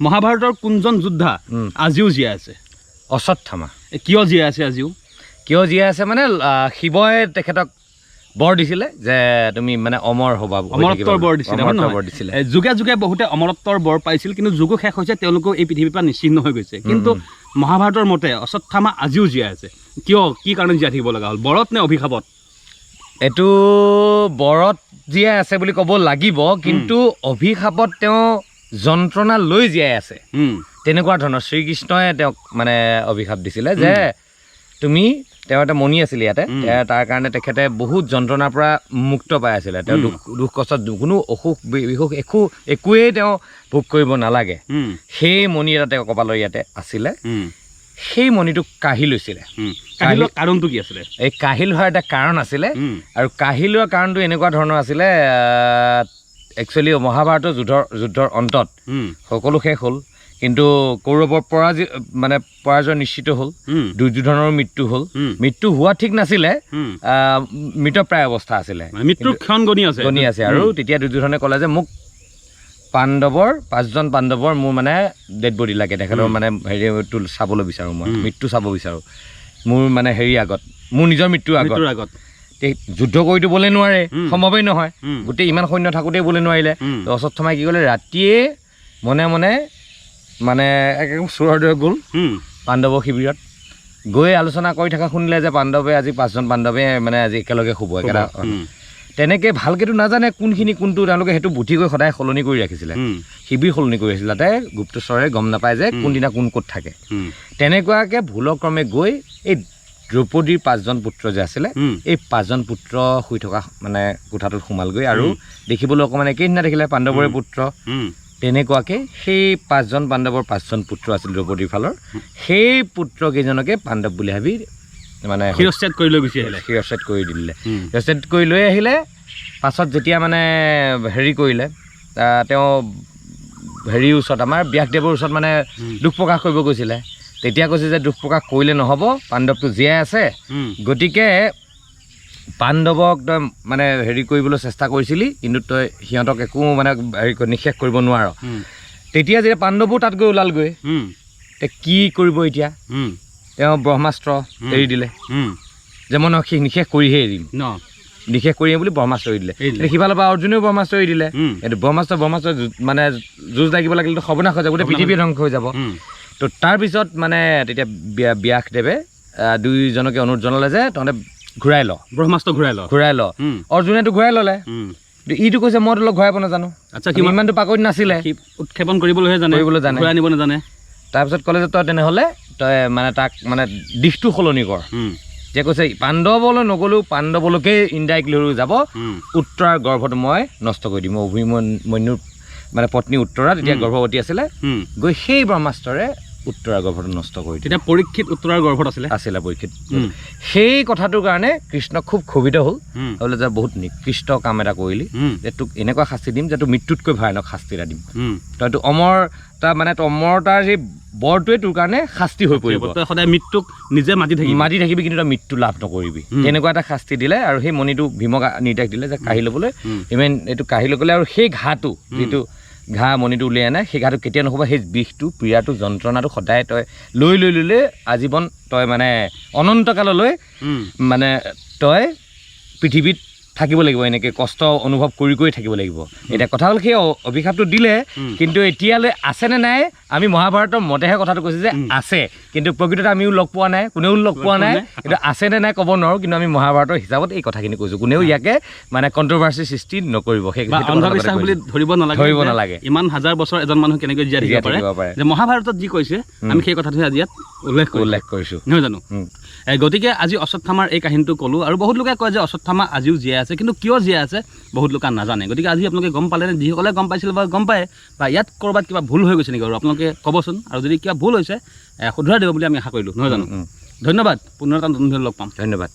মহাভাৰতৰ কোনজন যোদ্ধা আজিও জীয়াই আছে? অশ্বত্থামা। কিয় জীয়াই আছে আজিও? কিয় জীয়াই আছে মানে শিৱই তেখেতক বৰ দিছিলে যে তুমি মানে অমৰ হ'বা, অমৰত্বৰ বৰ দিছিলে। যুগে যুগে বহুতে অমৰত্বৰ বৰ পাইছিল, কিন্তু যুগো শেষ হৈছে, তেওঁলোকেও এই পৃথিৱীৰ পৰা নিশ্চিহ্ন হৈ গৈছে। কিন্তু মহাভাৰতৰ মতে অশ্বত্থামা আজিও জীয়াই আছে। কিয়, কি কাৰণে জীয়াই থাকিব লগা হ'ল? বৰত নে অভিশাপত? এইটো বৰত জীয়াই আছে বুলি ক'ব লাগিব, কিন্তু অভিশাপত তেওঁ যন্ত্ৰণা লৈ জীয়াই আছে। তেনেকুৱা ধৰণৰ শ্ৰীকৃষ্ণই তেওঁক মানে অভিশাপ দিছিলে যে তুমি, তেওঁ এটা মণি আছিলে ইয়াতে, তাৰ কাৰণে তেখেতে বহুত যন্ত্ৰণাৰ পৰা মুক্ত পাই আছিলে। তেওঁ দুখ কষ্টত কোনো অসুখ বিসুখ একোৱেই তেওঁ ভোগ কৰিব নালাগে। সেই মণি এটা তেওঁ কপালৰ ইয়াতে আছিলে, সেই মণিটোক কাঢ়ি লৈছিলে। কাৰণটো কি আছিলে? এই কাঢ়ি লোৱাৰ এটা কাৰণ আছিলে, আৰু কাঢ়ি লোৱাৰ কাৰণটো এনেকুৱা ধৰণৰ আছিলে, একচুৱেলি মহাভাৰতৰ যুদ্ধৰ অন্তত সকলো শেষ হ'ল, কিন্তু কৌৰৱৰ পৰাজয় নিশ্চিত হ'ল, দুৰ্যোধনৰ মৃত্যু হ'ল। মৃত্যু হোৱা ঠিক নাছিলে, মৃতপ্ৰায় অৱস্থা আছিলে, মৃত্যুৰ ক্ষণ গণি আছে। আৰু তেতিয়া দুৰ্যোধনে ক'লে যে মোক পাঁচজন পাণ্ডৱৰ মোৰ মানে ডেড বডি লাগে, তেখেতৰ মানে হেৰিটো চাবলৈ বিচাৰোঁ, মই মৃত্যু চাব বিচাৰোঁ, মোৰ মানে আগত, মোৰ নিজৰ মৃত্যুৰ আগত। যুদ্ধ কৰি দিবলৈ নোৱাৰে, সম্ভৱেই নহয়, গোটেই ইমান সৈন্য থাকোঁতেই বোলে নোৱাৰিলে। তো অশ্বত্থামাই কি কৰিলে, ৰাতিয়ে মনে মনে মানে একদম চোৰৰ দৰে গ'ল পাণ্ডৱৰ শিবিৰত, গৈ আলোচনা কৰি থকা শুনিলে যে পাণ্ডৱে আজি 5জন পাণ্ডৱে মানে আজি একেলগে শুব একেটা। তেনেকৈ ভালকৈতো নাজানে কোনখিনি কোনটো, তেওঁলোকে সেইটো বুদ্ধি কৰি সদায় সলনি কৰি ৰাখিছিলে, শিবিৰ সলনি কৰি ৰাখিছিলে, যাতে গুপ্তচৰে গম নাপায় যে কোনদিনা কোন ক'ত থাকে। তেনেকুৱাকৈ ভুলক্ৰমে গৈ এই দ্ৰৌপদীৰ 5জন পুত্ৰ যে আছিলে, এই 5জন পুত্ৰ শুই থকা মানে কোঠাটোত সোমালগৈ, আৰু দেখিবলৈ অকণমান একেদিনা দেখিলে পাণ্ডৱৰে পুত্ৰ। তেনেকুৱাকৈ সেই 5জন পাণ্ডৱৰ 5জন পুত্ৰ আছিল দ্ৰৌপদীৰ ফালৰ, সেই পুত্ৰকেইজনকে পাণ্ডৱ বুলি ভাবি মানে শিৰচ্ছেদ কৰি লৈ গুচি আহিলে, শিৰচ্ছেদ কৰি দিলে। শিৰচ্ছেদ কৰি লৈ আহিলে, পাছত যেতিয়া মানে হেৰি কৰিলে, তেওঁ হেৰিৰ ওচৰত, আমাৰ ব্যাসদেৱৰ ওচৰত মানে দুখ প্ৰকাশ কৰিব গৈছিলে, তেতিয়া কৈছে যে দুখ প্ৰকাশ কৰিলে নহ'ব, পাণ্ডৱটো জীয়াই আছে, গতিকে পাণ্ডৱক তই মানে হেৰি কৰিবলৈ চেষ্টা কৰিছিলি, কিন্তু তই সিহঁতক একো মানে হেৰি নিশেষ কৰিব নোৱাৰ। তেতিয়া যেতিয়া পাণ্ডৱো তাত গৈ ওলালগৈ, তে কি কৰিব এতিয়া? তেওঁ ব্ৰহ্মাস্ত্ৰ এৰি দিলে যে মই নিশেষ কৰিহে এৰিম, নিশেষ কৰিয়ে বুলি ব্ৰহ্মাস্ত্ৰ এৰি দিলে। সিফালৰ পৰা অৰ্জুনেও ব্ৰহ্মাস্ত্ৰ এৰি দিলে। এইটো ব্ৰহ্মাস্ত্ৰ মানে যুঁজ লাগিব লাগিলেতো সৰ্বনাশ হৈ যাব, গোটেই পৃথিৱী ধ্বংস হৈ যাব। তো তাৰপিছত মানে তেতিয়া ব্যাসদেৱে দুইজনকে অনুৰোধ জনালে যে তহঁতে ঘূৰাই ল, ব্ৰহ্মাস্ত্ৰ ঘূৰাই ল। অৰ্জুনেতো ঘূৰাই ল'লে, ইটো কৈছে মই তোক ঘূৰাব নাজানো। আচ্ছা, ইমানটো পাকৈত নাছিলে, উৎক্ষেপণ কৰিবলৈ জানে, ঘূৰাই নিব নাজানে। তাৰপিছত ক'লে যে তই তেনেহ'লে তই মানে তাক মানে দিশটো সলনি কৰ। যে কৈছে পাণ্ডৱলৈ নগ'লেও পাণ্ডৱলৈকে ইনডাইৰেক্টলি হৈ যাব, উত্তৰাৰ গৰ্ভটো মই নষ্ট কৰি দিম। অভিমন্যুৰ মানে পত্নী উত্তৰা তেতিয়া গৰ্ভৱতী আছিলে, গৈ সেই ব্ৰহ্মাস্ত্ৰৰে উত্তৰাৰ গৰ্ভটো নষ্ট কৰি দিলে। তেতিয়া পৰীক্ষিত উত্তৰাৰ গৰ্ভত আছিলে পৰীক্ষিত। সেই কথাটোৰ কাৰণে কৃষ্ণ খুব ক্ষোভিত হ'ল, বোলে যে বহুত নিকৃষ্ট কাম এটা কৰিলি, যে তোক এনেকুৱা শাস্তি দিম যে তোৰ মৃত্যুতকৈ ভয়ানক শাস্তি এটা দিম, তইতো অমৰতা মানে অমৰতাৰ সেই বৰটোৱে তোৰ কাৰণে শাস্তি হৈ পৰিব, তই সদায় মৃত্যুক নিজে মাতি থাকিবি, কিন্তু তই মৃত্যু লাভ নকৰিবি। তেনেকুৱা এটা শাস্তি দিলে, আৰু সেই মণিটো ভীমক নিৰ্দেশ দিলে যে কাঢ়ি ল'বলৈ। ইভেন এইটো কাঢ়ি লৈ গ'লে, আৰু সেই ঘাঁটো যিটো ঘাঁহ মণিটো উলিয়াই আনে, সেই ঘাঁটো কেতিয়া নহ'ব, সেই বিষটো পীড়াটো যন্ত্ৰণাটো সদায় তই লৈ আজীৱন তই মানে অনন্তকাললৈ মানে তই পৃথিৱীত থাকিব লাগিব, এনেকৈ কষ্ট অনুভৱ কৰি থাকিব লাগিব। এতিয়া কথা হ'ল সেই অভিশাপটো দিলে, কিন্তু এতিয়ালৈ আছেনে নাই, আমি মহাভাৰতৰ মতেহে কথাটো কৈছোঁ যে আছে, কিন্তু প্ৰকৃততে আমিও লগ পোৱা নাই, কোনেও লগ পোৱা নাই, কিন্তু আছেনে নাই ক'ব নোৱাৰোঁ। কিন্তু আমি মহাভাৰতৰ হিচাপত এই কথাখিনি কৈছোঁ, কোনেও ইয়াকে মানে কণ্ট্ৰভাৰ্চি সৃষ্টি নকৰিব। সেই অন্ধবিশ্বাস বুলি ধৰিব নালাগে। ইমান হাজাৰ বছৰ এজন মানুহ কেনেকৈ জীয়াই থাকিব পাৰে, যে মহাভাৰতত যি কৈছে আমি সেই কথাটোহে আজি ইয়াত উল্লেখ কৰিছোঁ, নহয় জানো? গতিকে আজি অশ্বত্থামাৰ এই কাহিনীটো ক'লোঁ, আৰু বহুত লোকে কয় যে অশ্বত্থামা আজিও জীয়াই আছে, কিন্তু কিয় জীয়াই আছে বহুত লোকে নাজানে। গতিকে আজি আপোনালোকে গম পালেনে? যিসকলে গম পাইছিল বা গম পায়, বা ইয়াত ক'ৰবাত কিবা ভুল হৈ গৈছে নেকি বাৰু, আপোনালোকে ক'বচোন, আৰু যদি কিবা ভুল হৈছে শুধৰাই দিব বুলি আমি আশা কৰিলোঁ, নহয় জানো? ধন্যবাদ, পুনৰ এটা নতুন ভিডিঅ'ত লগ পাম। ধন্যবাদ।